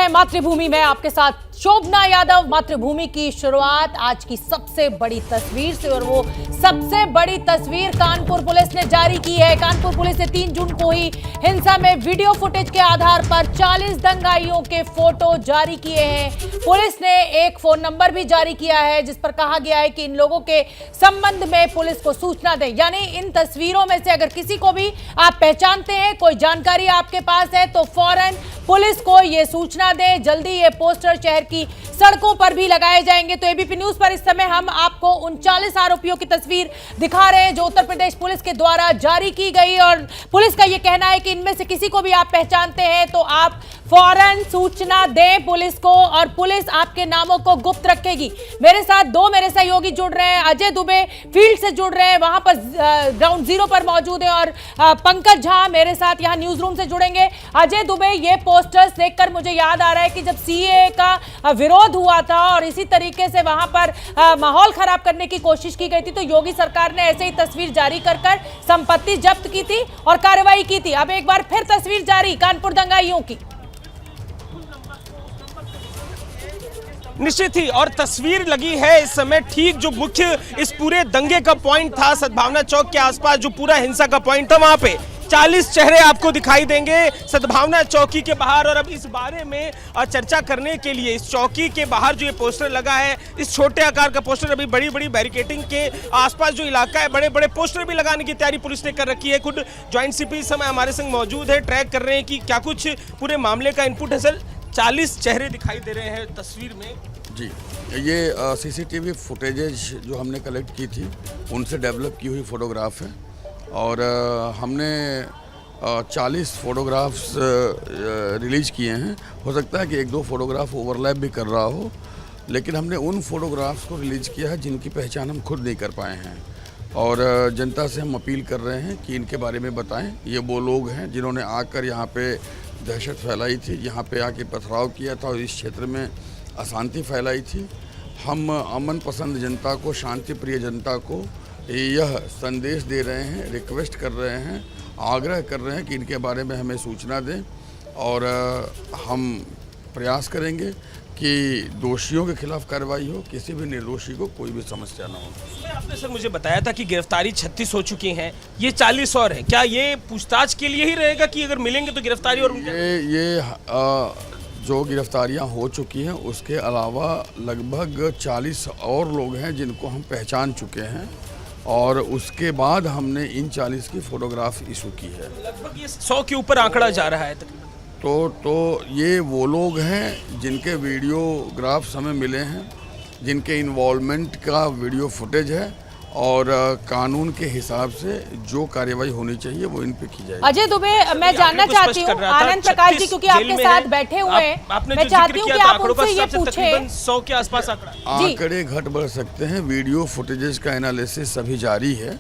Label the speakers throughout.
Speaker 1: मातृभूमि में आपके साथ शोभना यादव। मातृभूमि की शुरुआत आज की सबसे बड़ी तस्वीर से, और वो सबसे बड़ी तस्वीर कानपुर पुलिस ने जारी की है। कानपुर पुलिस ने 3 जून को ही हिंसा में वीडियो फुटेज के आधार पर 40 दंगाइयों के फोटो जारी किए हैं। पुलिस ने एक फोन नंबर भी जारी किया है जिस पर कहा गया है कि इन लोगों के संबंध में पुलिस को सूचना दें। यानी इन तस्वीरों में से अगर किसी को भी आप पहचानते हैं, कोई जानकारी आपके पास है, तो फौरन पुलिस को ये सूचना दें। जल्दी ये पोस्टर शहर की सड़कों पर भी लगाए जाएंगे। तो एबीपी न्यूज पर इस समय हम आपको उन 40 आरोपियों की तस्वीर दिखा रहे हैं जो उत्तर प्रदेश पुलिस के द्वारा जारी की गई, और पुलिस का ये कहना है कि इनमें से किसी को भी आप पहचानते हैं तो आप फौरन सूचना दें पुलिस को, और पुलिस आपके नामों को गुप्त रखेगी। मेरे साथ 2 मेरे सहयोगी जुड़ रहे हैं। अजय दुबे फील्ड से जुड़ रहे हैं, वहां पर ग्राउंड जीरो पर मौजूद है, और पंकज झा मेरे साथ यहां न्यूज रूम से जुड़ेंगे। अजय दुबे, ये पोस्टर्स देखकर मुझे याद आ रहा है कि जब सीएए का विरोध हुआ था और इसी तरीके से वहां पर माहौल खराब करने की कोशिश की गई थी, तो योगी सरकार ने ऐसे ही तस्वीर जारी कर संपत्ति जब्त की थी और कार्रवाई की थी। अब एक बार फिर तस्वीर जारी कानपुर दंगाइयों की।
Speaker 2: निश्चित ही, और तस्वीर लगी है इस समय ठीक जो मुख्य इस पूरे दंगे का पॉइंट था, सद्भावना चौक के आसपास जो पूरा हिंसा का पॉइंट था, वहां पे 40 चेहरे आपको दिखाई देंगे सद्भावना चौकी के बाहर। और अब इस बारे में चर्चा करने के लिए इस चौकी के बाहर जो ये पोस्टर लगा है, इस छोटे आकार का पोस्टर, अभी बड़ी बड़ी बैरिकेडिंग के आसपास जो इलाका है, बड़े बड़े पोस्टर भी लगाने की तैयारी पुलिस ने कर रखी है। खुद ज्वाइंट सीपी इस समय हमारे संग मौजूद है, ट्रैक कर रहे हैं कि क्या कुछ पूरे मामले का इनपुट है। सर, 40 चेहरे दिखाई दे रहे हैं तस्वीर में।
Speaker 3: जी, ये सीसीटीवी फुटेजेज जो हमने कलेक्ट की थी उनसे डेवलप की हुई फ़ोटोग्राफ है, और हमने 40 फोटोग्राफ्स रिलीज किए हैं। हो सकता है कि 1-2 फोटोग्राफ ओवरलैप भी कर रहा हो, लेकिन हमने उन फोटोग्राफ्स को रिलीज किया है जिनकी पहचान हम खुद नहीं कर पाए हैं, और जनता से हम अपील कर रहे हैं कि इनके बारे में बताएं। ये वो लोग हैं जिन्होंने आकर यहाँ पे दहशत फैलाई थी, यहाँ पे आके पथराव किया था और इस क्षेत्र में अशांति फैलाई थी। हम अमन पसंद जनता को, शांति प्रिय जनता को यह संदेश दे रहे हैं, रिक्वेस्ट कर रहे हैं, आग्रह कर रहे हैं कि इनके बारे में हमें सूचना दें, और हम प्रयास करेंगे कि दोषियों के खिलाफ कार्रवाई हो, किसी भी निर्दोषी को कोई भी समस्या ना हो।
Speaker 2: आपने सर मुझे बताया था कि गिरफ्तारी 36 हो चुकी हैं, ये 40 और हैं। क्या ये पूछताछ के लिए ही रहेगा कि अगर मिलेंगे तो गिरफ्तारी? और
Speaker 3: ये जो गिरफ्तारियां हो चुकी हैं उसके अलावा लगभग 40 और लोग हैं जिनको हम पहचान चुके हैं, और उसके बाद हमने इन 40 की फोटोग्राफ इशू की है।
Speaker 2: लगभग ये 100 के ऊपर आंकड़ा जा रहा है
Speaker 3: तो ये वो लोग हैं जिनके वीडियोग्राफ्स हमें मिले हैं, जिनके इन्वॉल्वमेंट का वीडियो फुटेज है, और कानून के हिसाब से जो कार्रवाई होनी चाहिए वो इन पे की जाएगी।
Speaker 1: अजय दुबे, मैं जानना चाहती हूँ आनंद प्रकाश जी, क्योंकि आपके साथ बैठे हुए हैं, मैं चाहती हूँ कि आप उनसे ये पूछें।
Speaker 2: 100 के आसपास
Speaker 3: आंकड़े घट बढ़ सकते हैं, वीडियो फुटेजेस का एनालिसिस अभी जारी है,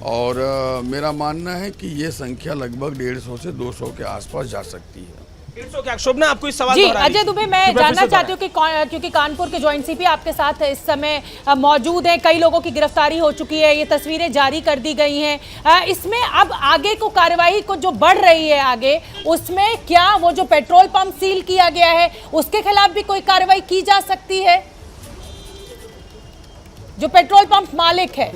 Speaker 3: और मेरा मानना है कि ये संख्या लगभग 150 से 200 के आसपास जा सकती है।
Speaker 2: 150 क्या शोभना, आपको इस सवाल
Speaker 1: जी अजय दुबे, मैं जानना चाहती हूँ कि क्योंकि कानपुर के ज्वाइंट सीपी आपके साथ इस समय मौजूद हैं, कई लोगों की गिरफ्तारी हो चुकी है, ये तस्वीरें जारी कर दी गई हैं, इसमें अब आगे को कार्यवाही को जो बढ़ रही है आगे, उसमें क्या वो जो पेट्रोल पंप सील किया गया है उसके खिलाफ भी कोई कार्रवाई की जा सकती है, जो पेट्रोल पंप मालिक है?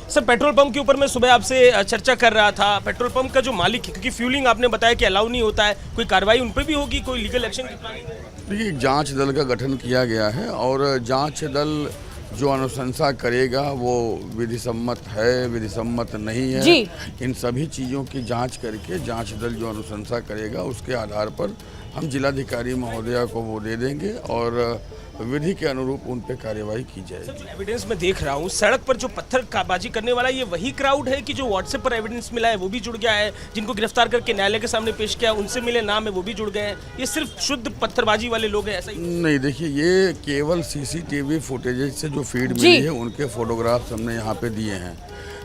Speaker 2: सर, पेट्रोल पंप के ऊपर मैं सुबह आपसे चर्चा कर रहा था। पेट्रोल पंप का जो मालिक है, क्योंकि फ्यूलिंग आपने बताया कि अलाउ नहीं होता है, कोई कार्रवाई उन पर भी होगी, कोई लीगल एक्शन?
Speaker 3: देखिए, जांच दल का गठन किया गया है, और जांच दल जो अनुशंसा करेगा वो विधि सम्मत है, विधि सम्मत नहीं है, इन सभी चीज़ों की जांच करके जांच दल जो अनुशंसा करेगा उसके आधार पर हम जिलाधिकारी महोदया को वो दे देंगे, और विधि के अनुरूप उन पे कार्यवाही की जाएगी।
Speaker 2: एविडेंस में देख रहा हूँ सड़क पर जो पत्थरबाजी करने वाला ये वही क्राउड है कि जो व्हाट्सएप पर एविडेंस मिला है वो भी जुड़ गया है, जिनको गिरफ्तार करके न्यायालय के सामने पेश किया उनसे मिले नाम है वो भी जुड़ गए हैं, ये सिर्फ शुद्ध पत्थरबाजी वाले लोग हैं, ऐसा ही?
Speaker 3: नहीं, देखिए, ये केवल सीसीटीवी फुटेजेज से जो फीड मिली है उनके फोटोग्राफ्स हमने यहाँ पे दिए हैं।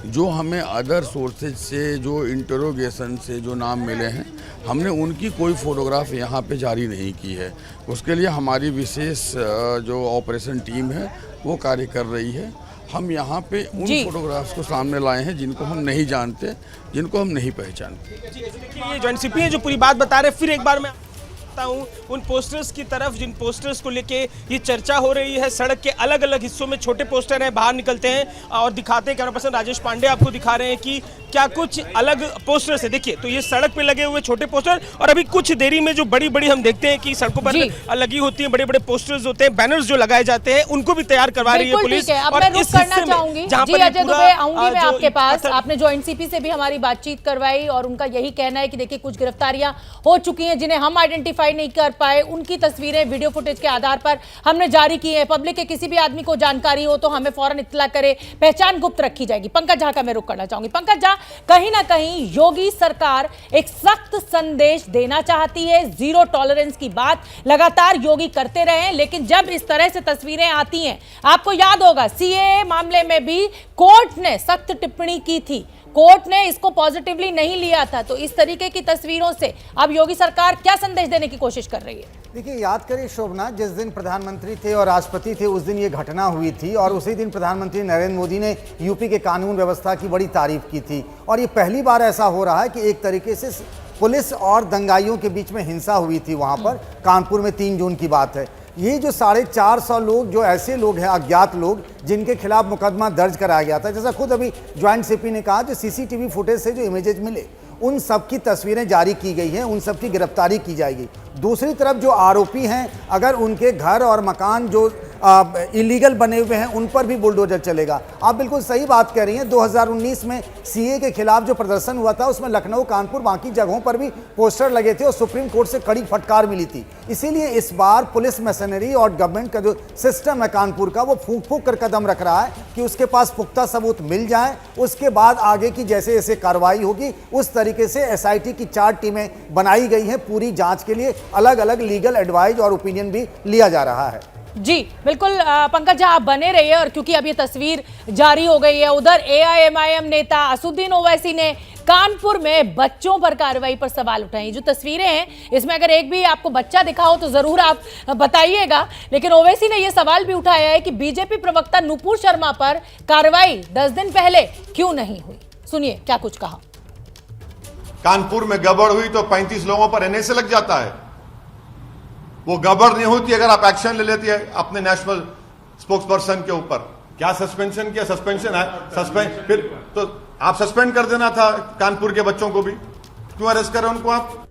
Speaker 3: जो हमें अदर सोर्सेज से, जो इंटरोगेशन से जो नाम मिले हैं, हमने उनकी कोई फ़ोटोग्राफ यहाँ पे जारी नहीं की है। उसके लिए हमारी विशेष जो ऑपरेशन टीम है वो कार्य कर रही है। हम यहाँ पे उन फोटोग्राफ्स को सामने लाए हैं जिनको हम नहीं जानते, जिनको हम नहीं पहचानते।
Speaker 2: देखिए, ये ज्वाइंट सीपी है जो पूरी बात बता रहे। फिर एक बार मैं सकता हूं उन पोस्टर्स की तरफ जिन पोस्टर्स को लेके ये चर्चा हो रही है। सड़क के अलग अलग हिस्सों में छोटे पोस्टर हैं, बाहर निकलते हैं और दिखाते हैं। कैमरा पर्सन राजेश पांडे आपको दिखा रहे हैं कि क्या कुछ अलग पोस्टर्स है। देखिए, तो ये सड़क पे लगे हुए छोटे पोस्टर और अभी कुछ देरी में जो बड़ी बड़ी हम देखते हैं कि सड़कों पर लगी होती है, बड़े बड़े पोस्टर्स होते हैं, बैनर्स जो लगाए जाते हैं, उनको भी तैयार करवा रही है पुलिस।
Speaker 1: अब मैं रुक करना चाहूंगी जी अजय दुबे, आऊंगी मैं आपके पास। आपने जॉइंट सीपी से भी हमारी बातचीत करवाई और उनका यही कहना है कि देखिए कुछ गिरफ्तारियां हो चुकी हैं जिन्हें हम आइडेंटिफाई नहीं कर पाए, उनकी तस्वीरें वीडियो फुटेज के आधार पर हमने जारी की है। पब्लिक के किसी भी आदमी को जानकारी हो तो हमें फौरन इत्तला करे, पहचान गुप्त रखी जाएगी। पंकज झा का मैं रुक करना चाहूंगी। पंकज झा, कहीं ना कहीं योगी सरकार एक सख्त संदेश देना चाहती है, जीरो टॉलरेंस की बात लगातार योगी करते रहे हैं, लेकिन जब इस तरह से तस्वीरें आती हैं, आपको याद होगा सीएए मामले में भी कोर्ट ने सख्त टिप्पणी की थी, कोर्ट ने इसको पॉजिटिवली नहीं लिया था। तो इस तरीके की तस्वीरों से अब योगी सरकार क्या संदेश देने की कोशिश कर रही है?
Speaker 4: देखिए, याद करिए शोभना, जिस दिन प्रधानमंत्री थे और राष्ट्रपति थे उस दिन ये घटना हुई थी और उसी दिन प्रधानमंत्री नरेंद्र मोदी ने यूपी के कानून व्यवस्था की बड़ी तारीफ की थी। और ये पहली बार ऐसा हो रहा है कि एक तरीके से पुलिस और दंगाइयों के बीच में हिंसा हुई थी वहाँ पर, कानपुर में 3 जून की बात है। ये जो 450 लोग, जो ऐसे लोग हैं अज्ञात लोग जिनके खिलाफ मुकदमा दर्ज कराया गया था, जैसा खुद अभी ज्वाइंट सीपी ने कहा, जो सीसीटीवी फुटेज से जो इमेजेस मिले उन सब की तस्वीरें जारी की गई हैं, उन सब की गिरफ्तारी की जाएगी। दूसरी तरफ जो आरोपी हैं, अगर उनके घर और मकान जो इलीगल बने हुए हैं उन पर भी बुलडोजर चलेगा। आप बिल्कुल सही बात कह रही हैं। 2019 में सीए के खिलाफ जो प्रदर्शन हुआ था उसमें लखनऊ, कानपुर, बाकी जगहों पर भी पोस्टर लगे थे और सुप्रीम कोर्ट से कड़ी फटकार मिली थी। इसीलिए इस बार पुलिस मशीनरी और गवर्नमेंट का जो सिस्टम है कानपुर का, वो फूंक फूंक कर कदम रख रहा है कि उसके पास पुख्ता सबूत मिल जाए, उसके बाद आगे की जैसे जैसे कार्रवाई होगी उस तरीके से एसआईटी की 4 टीमें बनाई गई हैं पूरी जांच के लिए। अलग अलग लीगल एडवाइस और ओपिनियन भी लिया जा रहा है।
Speaker 1: जी बिल्कुल पंकज झा, आप बने रहिए। और क्योंकि अब ये तस्वीर जारी हो गई है, उधर एआईएमआईएम नेता असदुद्दीन ओवैसी ने कानपुर में बच्चों पर कार्रवाई पर सवाल उठाए। जो तस्वीरें हैं इसमें अगर एक भी आपको बच्चा दिखा हो तो जरूर आप बताइएगा, लेकिन ओवैसी ने यह सवाल भी उठाया है कि बीजेपी प्रवक्ता नुपुर शर्मा पर कार्रवाई 10 दिन पहले क्यों नहीं हुई। सुनिए क्या कुछ कहा।
Speaker 5: कानपुर में गड़बड़ हुई तो 35 लोगों पर एनएसए लग जाता है। वो गड़बड़ नहीं होती अगर आप एक्शन ले लेती है अपने नेशनल स्पोक्स पर्सन के ऊपर। क्या सस्पेंशन किया? सस्पेंशन है, सस्पेंड फिर तो आप सस्पेंड कर देना था कानपुर के बच्चों को भी, क्यों अरेस्ट करें उनको आप?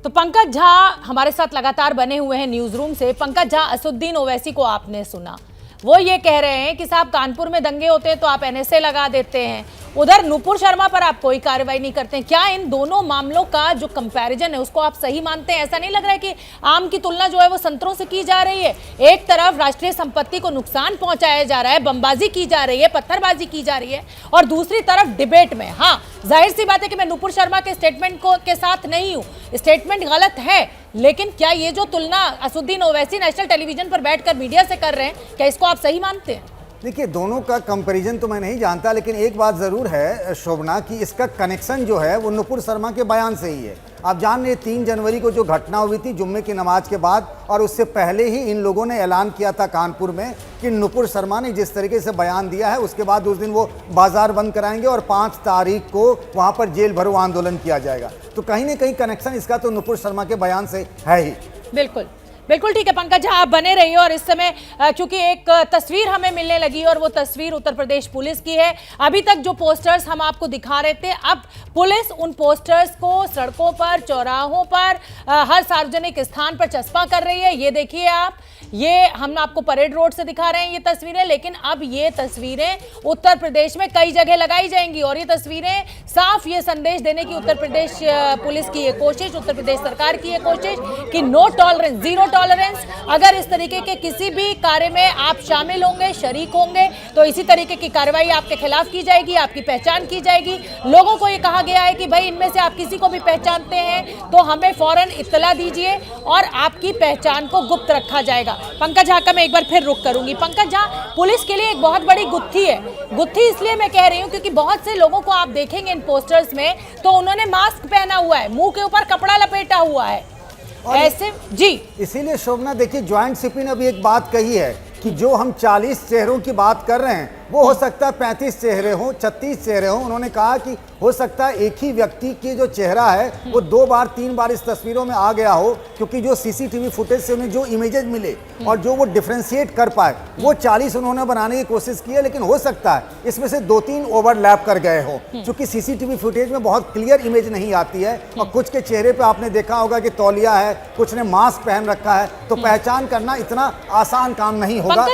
Speaker 1: तो पंकज झा हमारे साथ लगातार बने हुए हैं न्यूज रूम से। पंकज झा, असदुद्दीन ओवैसी को आपने सुना, वो ये कह रहे हैं कि साहब कानपुर में दंगे होते हैं तो आप एनएसए लगा देते हैं, उधर नुपुर शर्मा पर आप कोई कार्रवाई नहीं करते हैं। क्या इन दोनों मामलों का जो कंपैरिजन है उसको आप सही मानते हैं? ऐसा नहीं लग रहा है कि आम की तुलना जो है वो संतरों से की जा रही है? एक तरफ राष्ट्रीय संपत्ति को नुकसान पहुंचाया जा रहा है, बमबाजी की जा रही है, पत्थरबाजी की जा रही है, और दूसरी तरफ डिबेट में, हाँ जाहिर सी बात है कि मैं नुपुर शर्मा के स्टेटमेंट के साथ नहीं हूं, स्टेटमेंट गलत है, लेकिन क्या ये जो तुलना असदुद्दीन ओवैसी नेशनल टेलीविजन पर बैठकर मीडिया से कर रहे हैं, क्या इसको आप सही मानते हैं?
Speaker 4: देखिए, दोनों का कंपैरिजन तो मैं नहीं जानता, लेकिन एक बात ज़रूर है शोभना कि इसका कनेक्शन जो है वो नुपुर शर्मा के बयान से ही है। आप जान रहे 3 जनवरी को जो घटना हुई थी जुम्मे की नमाज के बाद, और उससे पहले ही इन लोगों ने ऐलान किया था कानपुर में कि नुपुर शर्मा ने जिस तरीके से बयान दिया है उसके बाद उस दिन वो बाजार बंद कराएंगे और 5 तारीख को वहाँ पर जेल भरो आंदोलन किया जाएगा। तो कहीं ना कहीं कनेक्शन इसका तो नुपुर शर्मा के बयान से है ही।
Speaker 1: बिल्कुल बिल्कुल ठीक है पंकज झा, आप बने रहिए। और इस समय क्योंकि एक तस्वीर हमें मिलने लगी और वो तस्वीर उत्तर प्रदेश पुलिस की है। अभी तक जो पोस्टर्स हम आपको दिखा रहे थे, अब पुलिस उन पोस्टर्स को सड़कों पर, चौराहों पर, हर सार्वजनिक स्थान पर चस्पा कर रही है। ये देखिए आप, ये हम आपको परेड रोड से दिखा रहे हैं ये तस्वीरें, लेकिन अब ये तस्वीरें उत्तर प्रदेश में कई जगह लगाई जाएंगी और ये तस्वीरें साफ ये संदेश देने की उत्तर प्रदेश पुलिस की ये कोशिश, उत्तर प्रदेश सरकार की ये कोशिश कि नो टॉलरेंस, जीरो टॉलरेंस। अगर इस तरीके के किसी भी कार्य में आप शामिल होंगे, शरीक होंगे, तो इसी तरीके की कार्रवाई आपके खिलाफ की जाएगी, आपकी पहचान की जाएगी। लोगों को ये कहा गया है कि भाई इनमें से आप किसी को भी पहचानते हैं तो हमें फौरन इत्तला दीजिए और आपकी पहचान को गुप्त रखा जाएगा। पंकज झा का मैं एक बार फिर रुख करूंगी। पंकज झा, पुलिस के लिए एक बहुत बड़ी गुत्थी है। गुत्थी इसलिए मैं कह रही हूं क्योंकि बहुत से लोगों को आप देखेंगे इन पोस्टर्स में तो उन्होंने मास्क पहना हुआ है, मुंह के ऊपर कपड़ा लपेटा हुआ है ऐसे जी।
Speaker 4: इसीलिए शोभना देखिए, ज्वाइंट सीपी ने अभी एक बात कही है कि जो हम 40 चेहरों की बात कर रहे हैं वो हो सकता है 35 चेहरे हों, 36 चेहरे हों। उन्होंने कहा कि हो सकता है एक ही व्यक्ति की जो चेहरा है वो 2 बार 3 बार इस तस्वीरों में आ गया हो, क्योंकि जो सीसीटीवी फुटेज से उन्हें जो इमेजेस मिले और जो वो डिफ्रेंशिएट कर पाए वो 40 उन्होंने बनाने की कोशिश की है। लेकिन हो सकता है इसमें से 2-3 ओवरलैप कर गए हो, क्योंकि सीसीटीवी फुटेज में बहुत क्लियर इमेज नहीं आती है और कुछ के चेहरे पे आपने देखा होगा कि तौलिया है, कुछ ने मास्क पहन रखा है, तो पहचान करना इतना आसान काम नहीं होगा।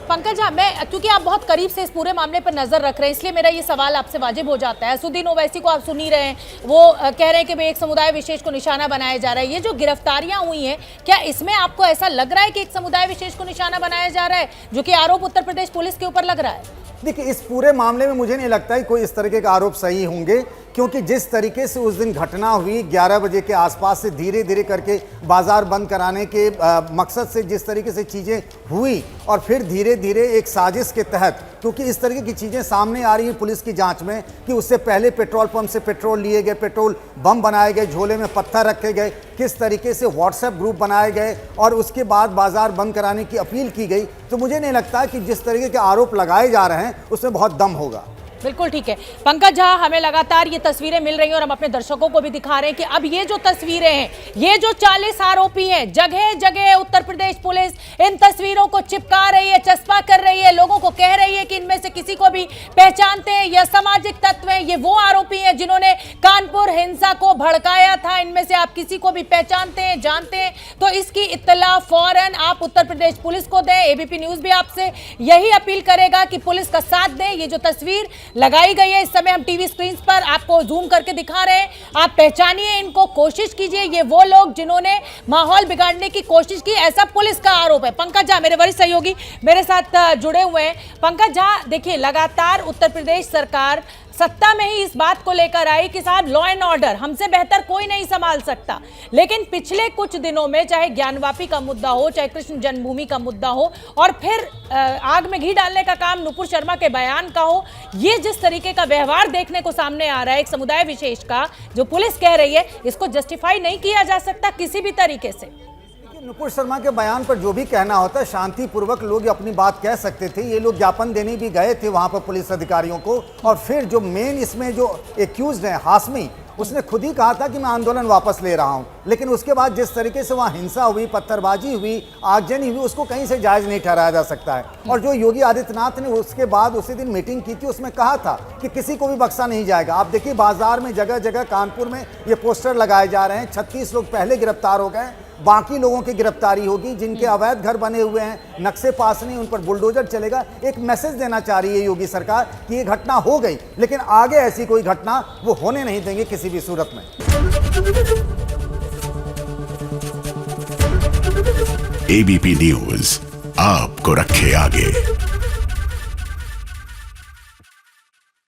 Speaker 1: पंकज झा, मैं क्योंकि आप बहुत करीब से इस पूरे मामले पर नजर रख रहे हैं, इसलिए मेरा ये सवाल आपसे वाजिब हो जाता है। असुद्दीन ओवैसी को आप सुन ही रहे हैं, वो कह रहे हैं कि भाई एक समुदाय विशेष को निशाना बनाया जा रहा है। ये जो गिरफ्तारियां हुई हैं, क्या इसमें आपको ऐसा लग रहा है कि एक समुदाय विशेष को निशाना बनाया जा रहा है, जो कि आरोप उत्तर प्रदेश पुलिस के ऊपर लग रहा है?
Speaker 4: देखिए, इस पूरे मामले में मुझे नहीं लगता है कोई इस तरीके का आरोप सही होंगे, क्योंकि जिस तरीके से उस दिन घटना हुई 11 बजे के आसपास से धीरे धीरे करके बाजार बंद कराने के मकसद से जिस तरीके से चीज़ें हुई और फिर धीरे धीरे एक साजिश के तहत, क्योंकि इस तरीके की चीज़ें सामने आ रही हैं पुलिस की जांच में कि उससे पहले पेट्रोल पंप से पेट्रोल लिए गए, पेट्रोल बम बनाए गए, झोले में पत्थर रखे गए, किस तरीके से व्हाट्सएप ग्रुप बनाए गए और उसके बाद बाजार बंद कराने की अपील की गई, तो मुझे नहीं लगता कि जिस तरीके के आरोप लगाए जा रहे हैं उसमें बहुत दम होगा।
Speaker 1: बिल्कुल ठीक है पंकज झा, हमें लगातार ये तस्वीरें मिल रही हैं और हम अपने दर्शकों को भी दिखा रहे हैं कि अब ये जो तस्वीरें हैं, ये जो 40 आरोपी हैं, जगह जगह उत्तर प्रदेश पुलिस इन तस्वीरों को चिपका रही है, चस्पा कर रही है, लोगों को कह रही है कि इनमें से किसी को भी पहचानते हैं या सामाजिक तत्व हैं, ये वो आरोपी हैं जिन्होंने कानपुर हिंसा को भड़काया था, इनमें से आप किसी को भी पहचानते हैं, जानते हैं, तो इसकी इत्तला फौरन आप उत्तर प्रदेश पुलिस को दें। एबीपी न्यूज भी आपसे यही अपील करेगा कि पुलिस का साथ दें। ये जो तस्वीर लगाई गई है, इस समय हम टीवी स्क्रीन पर आपको जूम करके दिखा रहे हैं, आप पहचानिए इनको, कोशिश कीजिए। ये वो लोग जिन्होंने माहौल बिगाड़ने की कोशिश की, ऐसा पुलिस का आरोप है। पंकज झा मेरे वरिष्ठ सहयोगी मेरे साथ जुड़े हुए हैं। पंकज झा, देखिए लगातार उत्तर प्रदेश सरकार सत्ता में ही इस बात को लेकर आई कि साहब लॉ एंड ऑर्डर हमसे बेहतर कोई नहीं संभाल सकता, लेकिन पिछले कुछ दिनों में चाहे ज्ञानवापी का मुद्दा हो, चाहे कृष्ण जन्मभूमि का मुद्दा हो और फिर आग में घी डालने का काम नुपुर शर्मा के बयान का हो, ये जिस तरीके का व्यवहार देखने को सामने आ रहा है एक समुदाय विशेष का, जो पुलिस कह रही है, इसको जस्टिफाई नहीं किया जा सकता किसी भी तरीके से।
Speaker 4: नुपुर शर्मा के बयान पर जो भी कहना होता है, शांतिपूर्वक लोग अपनी बात कह सकते थे। ये लोग ज्ञापन देने भी गए थे वहां पर पुलिस अधिकारियों को, और फिर जो मेन इसमें जो एक्यूज्ड है हाशमी, उसने खुद ही कहा था कि मैं आंदोलन वापस ले रहा हूं। लेकिन उसके बाद जिस तरीके से वहां हिंसा हुई, पत्थरबाजी हुई, आगजनी हुई, उसको कहीं से जायज नहीं ठहराया जा सकता है। और जो योगी आदित्यनाथ ने उसके बाद उसी दिन मीटिंग की थी, उसमें कहा था कि किसी को भी बख्शा नहीं जाएगा। आप देखिए बाजार में जगह जगह कानपुर में ये पोस्टर लगाए जा रहे हैं। 36 लोग पहले गिरफ्तार हो गए, बाकी लोगों की गिरफ्तारी होगी जिनके अवैध घर बने हुए हैं, नक्शे पास नहीं, उन पर बुलडोजर चलेगा। एक मैसेज देना चाह रही है योगी सरकार कि ये घटना हो गई, लेकिन आगे ऐसी कोई घटना वो होने नहीं देंगे किसी भी सूरत में।
Speaker 6: एबीपी न्यूज आपको रखे आगे।